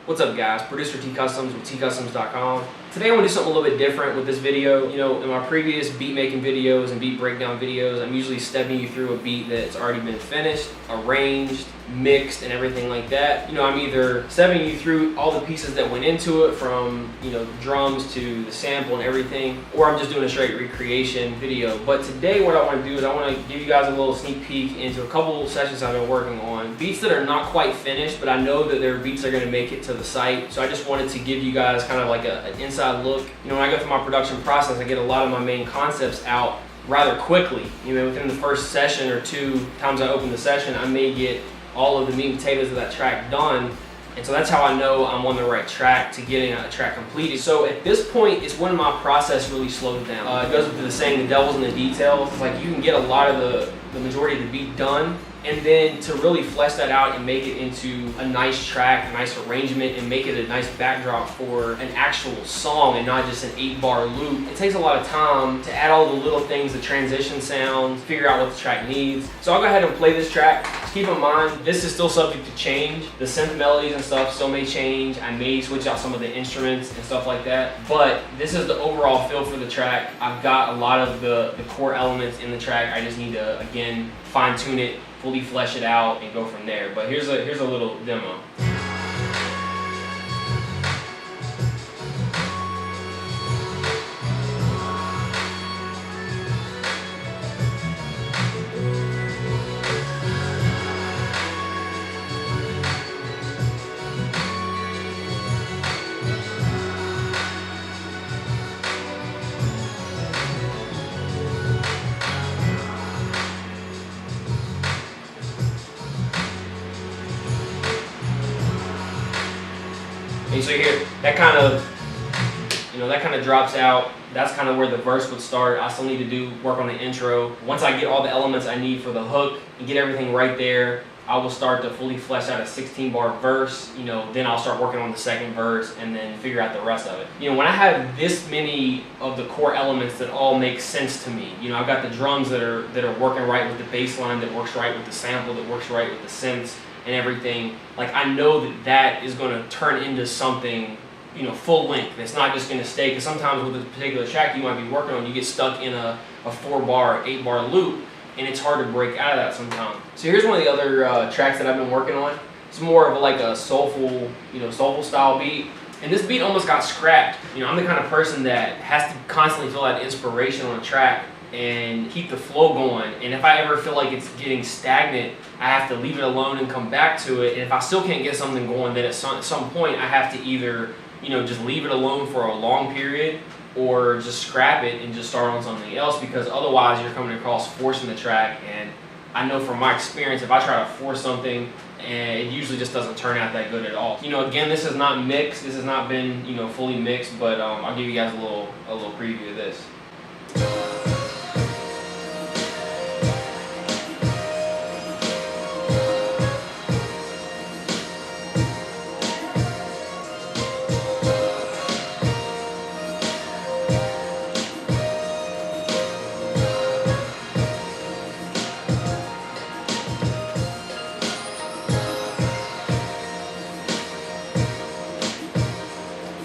What's up guys, producer TCustomz with TCustomz.com. Today I want to do something a little bit different with this video. You know, in my previous beat making videos and beat breakdown videos, I'm usually stepping you through a beat that's already been finished, arranged, mixed, and everything like that. You know, I'm either stepping you through all the pieces that went into it, from, you know, drums to the sample and everything, or I'm just doing a straight recreation video. But today what I want to do is I want to give you guys a little sneak peek into a couple sessions I've been working on. Beats that are not quite finished, but I know that there are beats that are going to make it to the site. So I just wanted to give you guys kind of like an inside look. You know, when I go through my production process, I get a lot of my main concepts out rather quickly. You know, within the first session or two times I open the session, I may get all of the meat and potatoes of that track done. And so that's how I know I'm on the right track to getting a track completed. So at this point, it's when my process really slows down. It goes with the saying, the devil's in the details. It's like you can get a lot of the majority of the beat done, and then to really flesh that out and make it into a nice track, a nice arrangement, and make it a nice backdrop for an actual song and not just an 8-bar loop. It takes a lot of time to add all the little things, the transition sounds, figure out what the track needs. So I'll go ahead and play this track. Just keep in mind, this is still subject to change. The synth melodies and stuff still may change. I may switch out some of the instruments and stuff like that. But this is the overall feel for the track. I've got a lot of the core elements in the track. I just need to, again, fine tune it, fully flesh it out, and go from there. But here's a little demo. And so here, that kind of drops out. That's kind of where the verse would start. I still need to work on the intro. Once I get all the elements I need for the hook and get everything right there, I will start to fully flesh out a 16-bar verse. You know, then I'll start working on the second verse and then figure out the rest of it. You know, when I have this many of the core elements that all make sense to me, you know, I've got the drums that are working right with the bass line, that works right with the sample, that works right with the synths and everything. Like, I know that is going to turn into something, you know, full length. It's not just going to stay, because sometimes with a particular track you might be working on, you get stuck in a 4-bar, 8-bar loop, and it's hard to break out of that sometimes. So here's one of the other tracks that I've been working on. It's more of like a soulful, you know, soulful style beat. And this beat almost got scrapped. You know, I'm the kind of person that has to constantly feel that inspiration on a track and keep the flow going. And if I ever feel like it's getting stagnant, I have to leave it alone and come back to it. And if I still can't get something going, then at some point I have to either, you know, just leave it alone for a long period, or just scrap it and just start on something else, because otherwise you're coming across forcing the track. And I know from my experience, if I try to force something, and it usually just doesn't turn out that good at all. You know, again, this is not mixed. This has not been, you know, fully mixed, but I'll give you guys a little preview of this.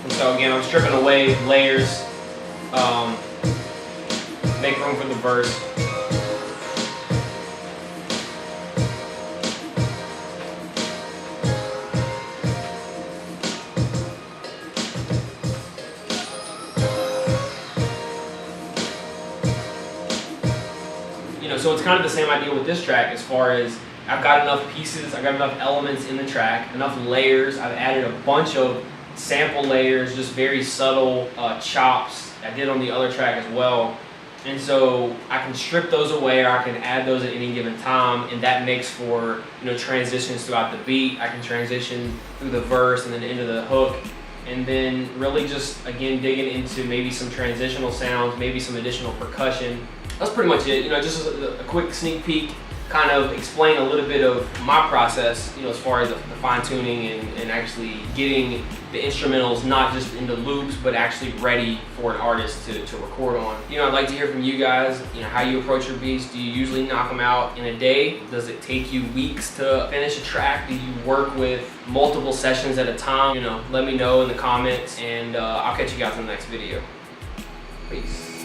So again, I'm stripping away layers, make room for the verse. You know, so it's kind of the same idea with this track, as far as I've got enough pieces, I've got enough elements in the track, enough layers. I've added a bunch of sample layers, just very subtle chops. I did on the other track as well. And so I can strip those away, or I can add those at any given time, and that makes for, you know, transitions throughout the beat. I can transition through the verse and then into the hook, and then really just, again, digging into maybe some transitional sounds, maybe some additional percussion. That's pretty much it. You know, just a quick sneak peek kind of explain a little bit of my process, you know, as far as the fine tuning and actually getting the instrumentals not just in the loops, but actually ready for an artist to record on. You know, I'd like to hear from you guys, you know, how you approach your beats. Do you usually knock them out in a day? Does it take you weeks to finish a track? Do you work with multiple sessions at a time? You know, let me know in the comments, and I'll catch you guys in the next video. Peace.